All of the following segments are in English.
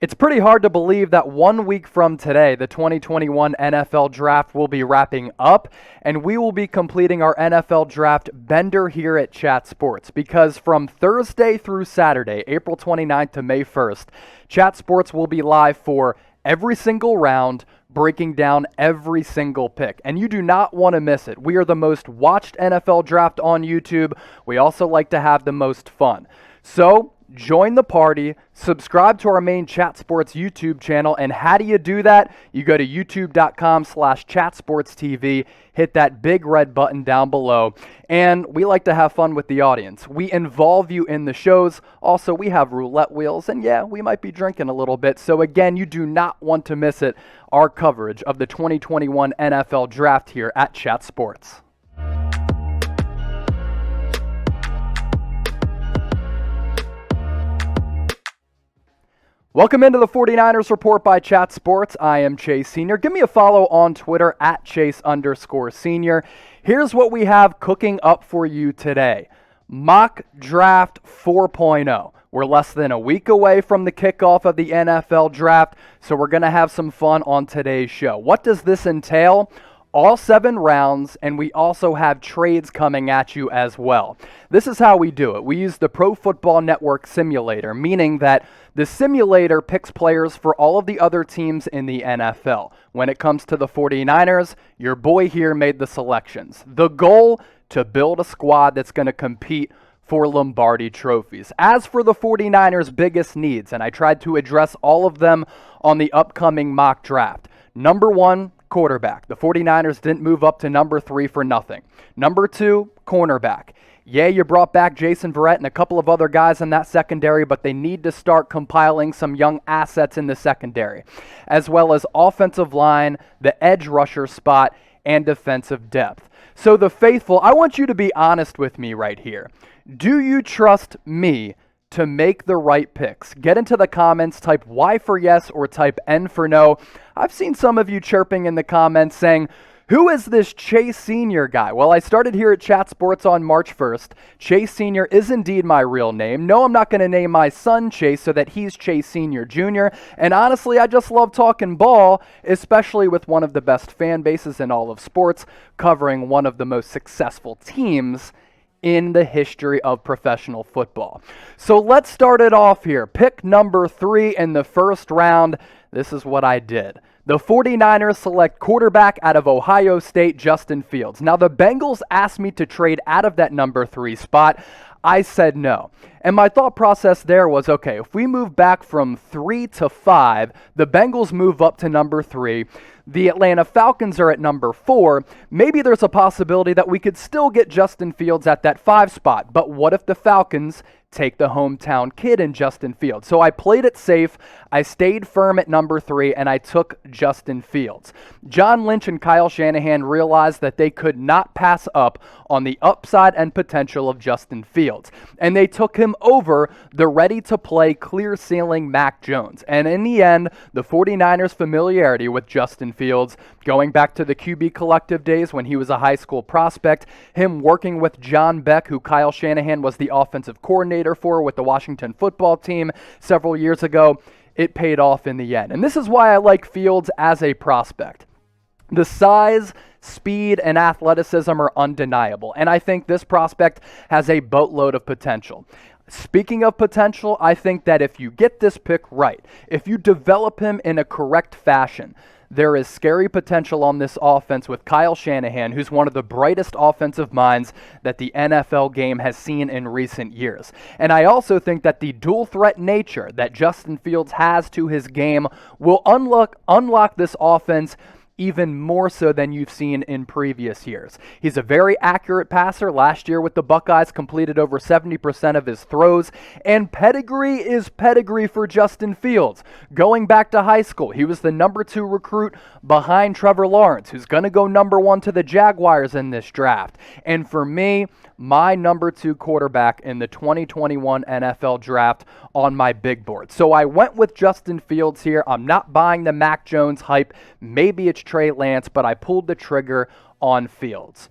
It's pretty hard to believe that 1 week from today, the 2021 NFL Draft will be wrapping up, and we will be completing our NFL Draft bender here at Chat Sports, because from Thursday through Saturday, April 29th to May 1st, Chat Sports will be live for every single round, breaking down every single pick, and you do not want to miss it. We are the most watched NFL Draft on YouTube. We also like to have the most fun. So, join the party, subscribe to our main Chat Sports YouTube channel, and how do you do that? You go to youtube.com/chatsportstv, hit that big red button down below, and we like to have fun with the audience. We involve you in the shows. Also, we have roulette wheels, and yeah, we might be drinking a little bit. So again, you do not want to miss it, our coverage of the 2021 NFL Draft here at Chat Sports. Welcome into the 49ers Report by Chat Sports. I am Chase Sr. Give me a follow on Twitter at Chase_Senior. Here's what we have cooking up for you today. Mock Draft 4.0. We're less than a week away from the kickoff of the NFL Draft, so we're going to have some fun on today's show. What does this entail? All 7 rounds, and we also have trades coming at you as well. This is how we do it. We use the Pro Football Network simulator, meaning that the simulator picks players for all of the other teams in the NFL. When it comes to the 49ers, your boy here made the selections. The goal, to build a squad that's going to compete for Lombardi trophies. As for the 49ers' biggest needs, and I tried to address all of them on the upcoming mock draft. Number 1, quarterback. The 49ers didn't move up to number 3 for nothing. Number 2, cornerback. Yeah, you brought back Jason Verrett and a couple of other guys in that secondary, but they need to start compiling some young assets in the secondary, as well as offensive line, the edge rusher spot, and defensive depth. So the faithful, I want you to be honest with me right here. Do you trust me to make the right picks? Get into the comments, type Y for yes or type N for no. I've seen some of you chirping in the comments saying, who is this Chase Sr. guy? Well, I started here at Chat Sports on March 1st. Chase Sr. is indeed my real name. No, I'm not going to name my son Chase so that he's Chase Sr. Jr. And honestly, I just love talking ball, especially with one of the best fan bases in all of sports, covering one of the most successful teams in the history of professional football. So let's start it off here. Pick number 3 in the first round. This is what I did. The 49ers select quarterback out of Ohio State, Justin Fields. Now, the Bengals asked me to trade out of that number 3 spot. I said no. And my thought process there was, okay, if we move back from 3 to 5, the Bengals move up to number 3. The Atlanta Falcons are at number 4. Maybe there's a possibility that we could still get Justin Fields at that 5 spot. But what if the Falcons take the hometown kid in Justin Fields? So I played it safe. I stayed firm at number 3, and I took Justin Fields. John Lynch and Kyle Shanahan realized that they could not pass up on the upside and potential of Justin Fields, and they took him over the ready-to-play, clear-ceiling Mac Jones. And in the end, the 49ers' familiarity with Justin Fields, going back to the QB Collective days when he was a high school prospect, him working with John Beck, who Kyle Shanahan was the offensive coordinator for with the Washington football team several years ago, it paid off in the end. And this is why I like Fields as a prospect. The size, speed, and athleticism are undeniable, and I think this prospect has a boatload of potential. Speaking of potential, I think that if you get this pick right, if you develop him in a correct fashion, there is scary potential on this offense with Kyle Shanahan, who's one of the brightest offensive minds that the NFL game has seen in recent years. And I also think that the dual threat nature that Justin Fields has to his game will unlock this offense even more so than you've seen in previous years. He's a very accurate passer. Last year with the Buckeyes, completed over 70% of his throws, and pedigree is pedigree for Justin Fields. Going back to high school, he was the number 2 recruit behind Trevor Lawrence, who's going to go number 1 to the Jaguars in this draft. And for me, my number 2 quarterback in the 2021 NFL Draft on my big board. So I went with Justin Fields here. I'm not buying the Mac Jones hype. Maybe it's Trey Lance, but I pulled the trigger on Fields.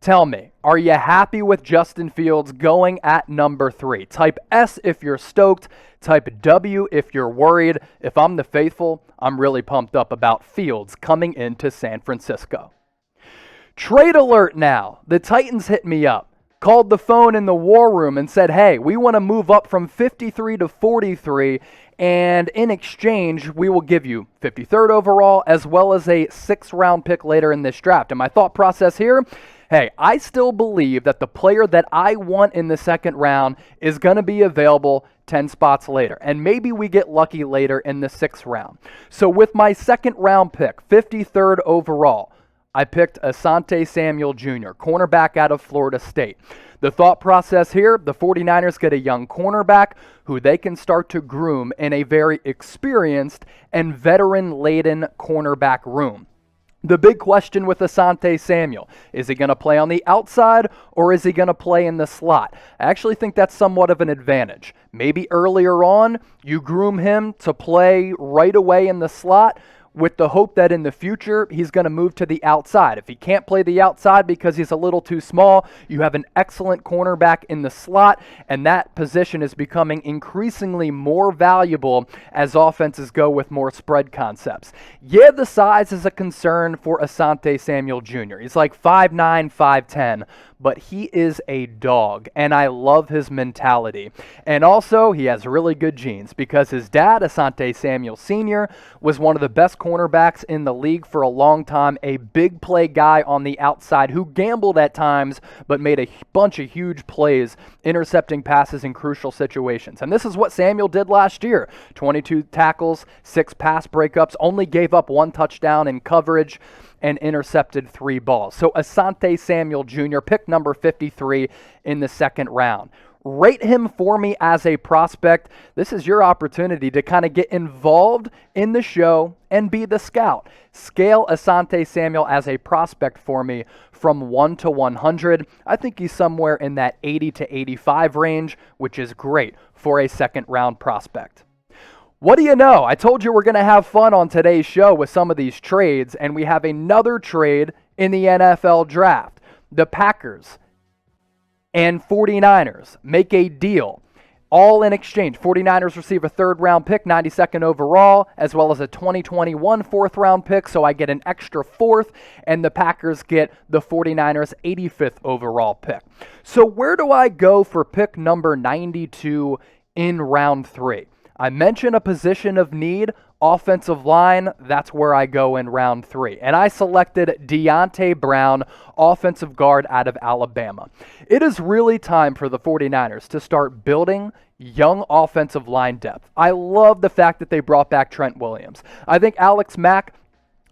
Tell me, are you happy with Justin Fields going at number 3? Type S if you're stoked. Type W if you're worried. If I'm the faithful, I'm really pumped up about Fields coming into San Francisco. Trade alert now. The Titans hit me up, called the phone in the war room and said, hey, we want to move up from 53 to 43, and in exchange, we will give you 53rd overall as well as a 6th round pick later in this draft. And my thought process here, hey, I still believe that the player that I want in the 2nd round is going to be available 10 spots later. And maybe we get lucky later in the 6th round. So with my 2nd round pick, 53rd overall, I picked Asante Samuel Jr., cornerback out of Florida State. The thought process here, the 49ers get a young cornerback who they can start to groom in a very experienced and veteran-laden cornerback room. The big question with Asante Samuel, is he going to play on the outside or is he going to play in the slot? I actually think that's somewhat of an advantage. Maybe earlier on, you groom him to play right away in the slot with the hope that in the future he's going to move to the outside. If he can't play the outside because he's a little too small, you have an excellent cornerback in the slot, and that position is becoming increasingly more valuable as offenses go with more spread concepts. Yeah, the size is a concern for Asante Samuel Jr. He's like 5'9", 5'10", but he is a dog, and I love his mentality. And also, he has really good genes because his dad, Asante Samuel Sr., was one of the best cornerbacks in the league for a long time, a big play guy on the outside who gambled at times but made a bunch of huge plays, intercepting passes in crucial situations. And this is what Samuel did last year. 22 tackles, 6 pass breakups, only gave up 1 touchdown in coverage, and intercepted 3 balls. So Asante Samuel Jr., pick number 53 in the 2nd round. Rate him for me as a prospect. This is your opportunity to kind of get involved in the show and be the scout. Scale Asante Samuel as a prospect for me from 1 to 100. I think he's somewhere in that 80 to 85 range, which is great for a 2nd round prospect. What do you know? I told you we're going to have fun on today's show with some of these trades, and we have another trade in the NFL draft. The Packers and 49ers make a deal, all in exchange. 49ers receive a 3rd round pick, 92nd overall, as well as a 2021 4th round pick, so I get an extra 4th, and the Packers get the 49ers 85th overall pick. So where do I go for pick number 92 in round 3? I mentioned a position of need, offensive line, that's where I go in round 3. And I selected DeOnte Brown, offensive guard out of Alabama. It is really time for the 49ers to start building young offensive line depth. I love the fact that they brought back Trent Williams. I think Alex Mack,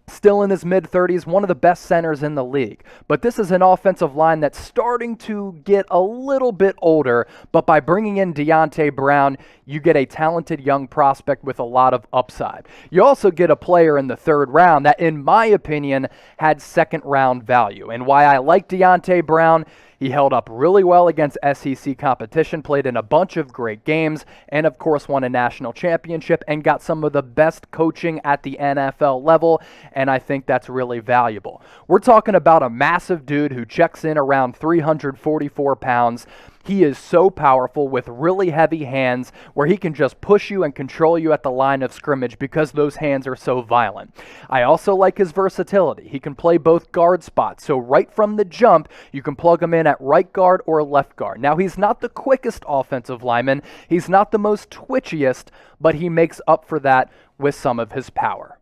still in his mid-30s, one of the best centers in the league. But this is an offensive line that's starting to get a little bit older, but by bringing in DeOnte Brown, you get a talented young prospect with a lot of upside. You also get a player in the 3rd round that, in my opinion, had 2nd round value. And why I like DeOnte Brown, he held up really well against SEC competition, played in a bunch of great games, and of course won a national championship and got some of the best coaching at the NFL level, and I think that's really valuable. We're talking about a massive dude who checks in around 344 pounds. He is so powerful with really heavy hands where he can just push you and control you at the line of scrimmage because those hands are so violent. I also like his versatility. He can play both guard spots, so right from the jump, you can plug him in at right guard or left guard. Now, he's not the quickest offensive lineman. He's not the most twitchiest, but he makes up for that with some of his power.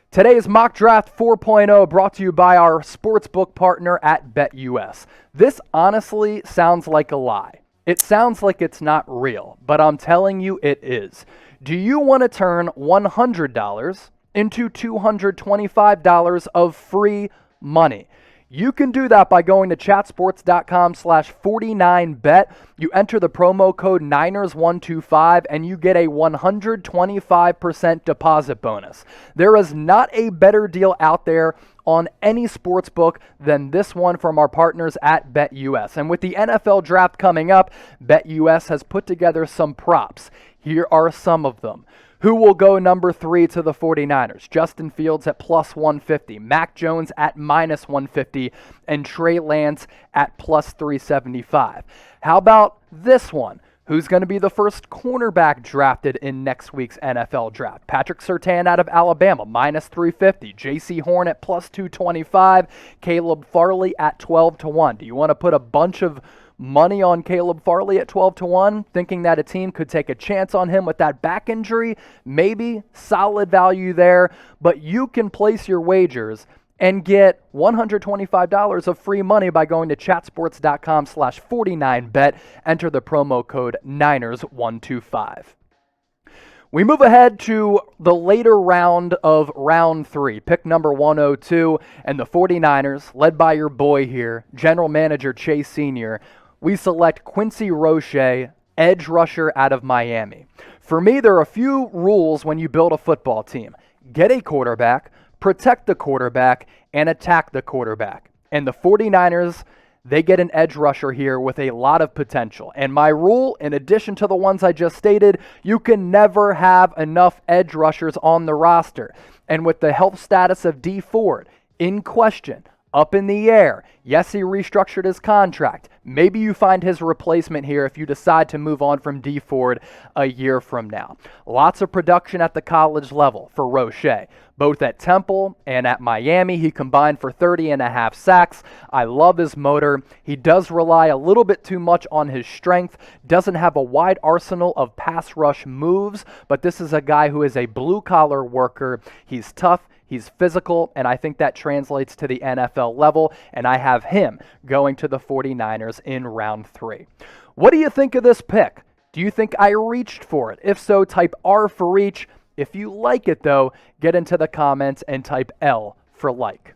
Today's Mock Draft 4.0 brought to you by our sportsbook partner at BetUS. This honestly sounds like a lie. It sounds like it's not real, but I'm telling you it is. Do you want to turn $100 into $225 of free money? You can do that by going to chatsports.com/49bet. You enter the promo code Niners125 and you get a 125% deposit bonus. There is not a better deal out there on any sports book than this one from our partners at BetUS. And with the NFL draft coming up, BetUS has put together some props. Here are some of them. Who will go number 3 to the 49ers? Justin Fields at plus 150, Mac Jones at minus 150, and Trey Lance at plus 375. How about this one? Who's going to be the first cornerback drafted in next week's NFL draft? Patrick Surtain out of Alabama, minus 350. J.C. Horn at plus 225. Caleb Farley at 12 to 1. Do you want to put a bunch of money on Caleb Farley at 12 to 1, thinking that a team could take a chance on him with that back injury? Maybe. Solid value there, but you can place your wagers and get $125 of free money by going to chatsports.com/49bet. Enter the promo code Niners125. We move ahead to the later round of round 3, pick number 102, and the 49ers, led by your boy here, General Manager Chase Sr., we select Quincy Roche, edge rusher out of Miami. For me, there are a few rules when you build a football team. Get a quarterback, protect the quarterback, and attack the quarterback. And the 49ers, they get an edge rusher here with a lot of potential. And my rule, in addition to the ones I just stated, you can never have enough edge rushers on the roster. And with the health status of D Ford in question, up in the air. Yes, he restructured his contract. Maybe you find his replacement here if you decide to move on from D Ford a year from now. Lots of production at the college level for Roche. Both at Temple and at Miami, he combined for 30.5 sacks. I love his motor. He does rely a little bit too much on his strength, doesn't have a wide arsenal of pass rush moves, but this is a guy who is a blue-collar worker. He's tough. He's physical, and I think that translates to the NFL level, and I have him going to the 49ers in round 3. What do you think of this pick? Do you think I reached for it? If so, type R for reach. If you like it, though, get into the comments and type L for like.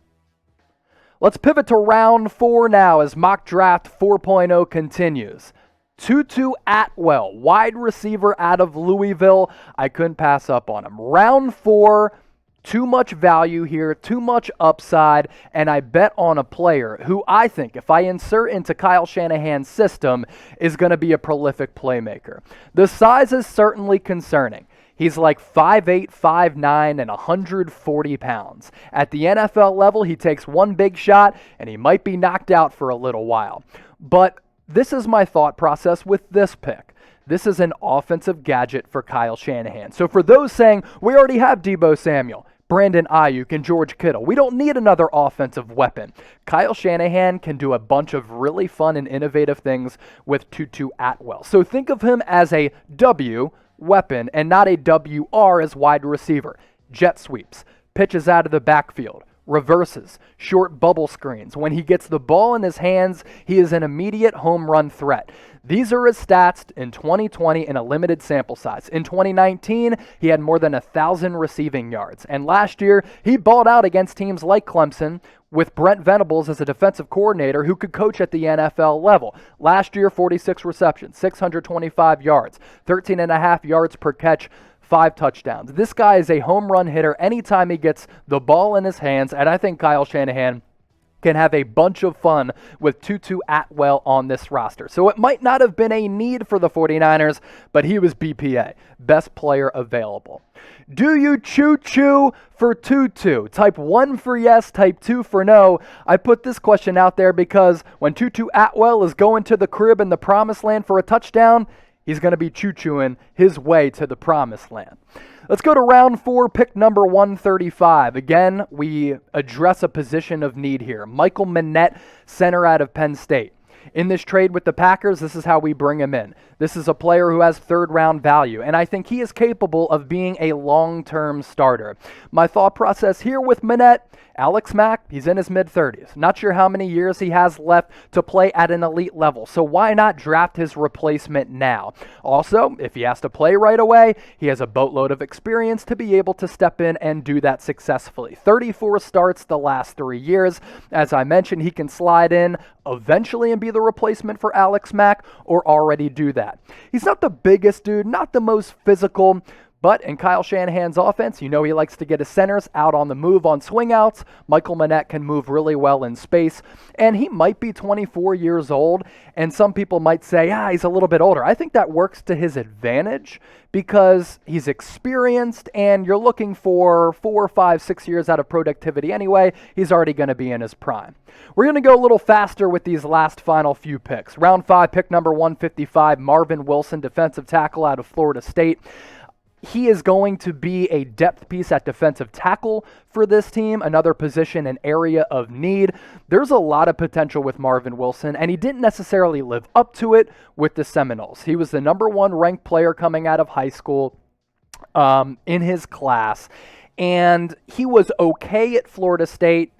Let's pivot to round 4 now as Mock Draft 4.0 continues. Tutu Atwell, wide receiver out of Louisville. I couldn't pass up on him. Round 4. Too much value here, too much upside, and I bet on a player who I think, if I insert into Kyle Shanahan's system, is going to be a prolific playmaker. The size is certainly concerning. He's like 5'8", 5'9", and 140 pounds. At the NFL level, he takes one big shot, and he might be knocked out for a little while. But this is my thought process with this pick. This is an offensive gadget for Kyle Shanahan. So for those saying, we already have Deebo Samuel, Brandon Ayuk, and George Kittle, we don't need another offensive weapon. Kyle Shanahan can do a bunch of really fun and innovative things with Tutu Atwell. So think of him as a W weapon and not a WR as wide receiver. Jet sweeps, pitches out of the backfield, reverses, short bubble screens. When he gets the ball in his hands, he is an immediate home run threat. These are his stats in 2020 in a limited sample size. In 2019, he had more than 1,000 receiving yards. And last year, he balled out against teams like Clemson with Brent Venables as a defensive coordinator who could coach at the NFL level. Last year, 46 receptions, 625 yards, 13.5 yards per catch, 5 touchdowns. This guy is a home run hitter anytime he gets the ball in his hands, and I think Kyle Shanahan can have a bunch of fun with Tutu Atwell on this roster. So it might not have been a need for the 49ers, but he was BPA, best player available. Do you choo-choo for Tutu? Type 1 for yes, type 2 for no. I put this question out there because when Tutu Atwell is going to the crib in the promised land for a touchdown, he's going to be choo-chooing his way to the promised land. Let's go to round 4, pick number 135. Again, we address a position of need here. Michael MENET, center out of Penn State. In this trade with the Packers, this is how we bring him in. This is a player who has third-round value, and I think he is capable of being a long-term starter. My thought process here with MENET, Alex Mack, he's in his mid-30s. Not sure how many years he has left to play at an elite level, so why not draft his replacement now? Also, if he has to play right away, he has a boatload of experience to be able to step in and do that successfully. 34 starts the last 3 years. As I mentioned, he can slide in eventually and be the replacement for Alex Mack or already do that. He's not the biggest dude, not the most physical, But in Kyle Shanahan's offense, you know he likes to get his centers out on the move on swing outs. Michael MENET can move really well in space, and he might be 24 years old, and some people might say, he's a little bit older. I think that works to his advantage because he's experienced, and you're looking for 4, 5, 6 years out of productivity anyway. He's already going to be in his prime. We're going to go a little faster with these last final few picks. Round 5, pick number 155, Marvin Wilson, defensive tackle out of Florida State. He is going to be a depth piece at defensive tackle for this team, another position and area of need. There's a lot of potential with Marvin Wilson, and he didn't necessarily live up to it with the Seminoles. He was the number 1 ranked player coming out of high school in his class, and he was okay at Florida State.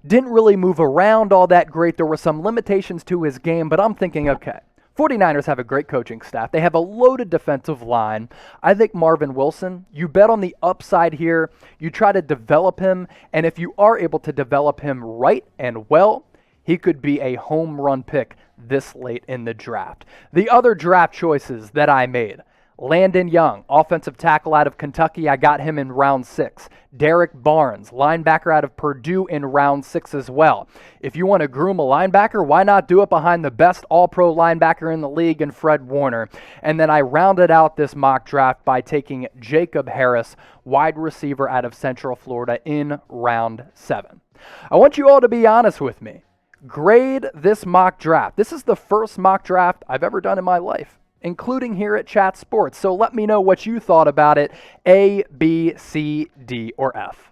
Didn't really move around all that great. There were some limitations to his game, but I'm thinking, okay, 49ers have a great coaching staff. They have a loaded defensive line. I think Marvin Wilson, you bet on the upside here. You try to develop him, and if you are able to develop him right and well, he could be a home run pick this late in the draft. The other draft choices that I made, Landon Young, offensive tackle out of Kentucky. I got him in round 6. Derek Barnes, linebacker out of Purdue in round 6 as well. If you want to groom a linebacker, why not do it behind the best all-pro linebacker in the league in Fred Warner? And then I rounded out this mock draft by taking Jacob Harris, wide receiver out of Central Florida in round 7. I want you all to be honest with me. Grade this mock draft. This is the first mock draft I've ever done in my life, including here at Chat Sports. So let me know what you thought about it, A, B, C, D, or F.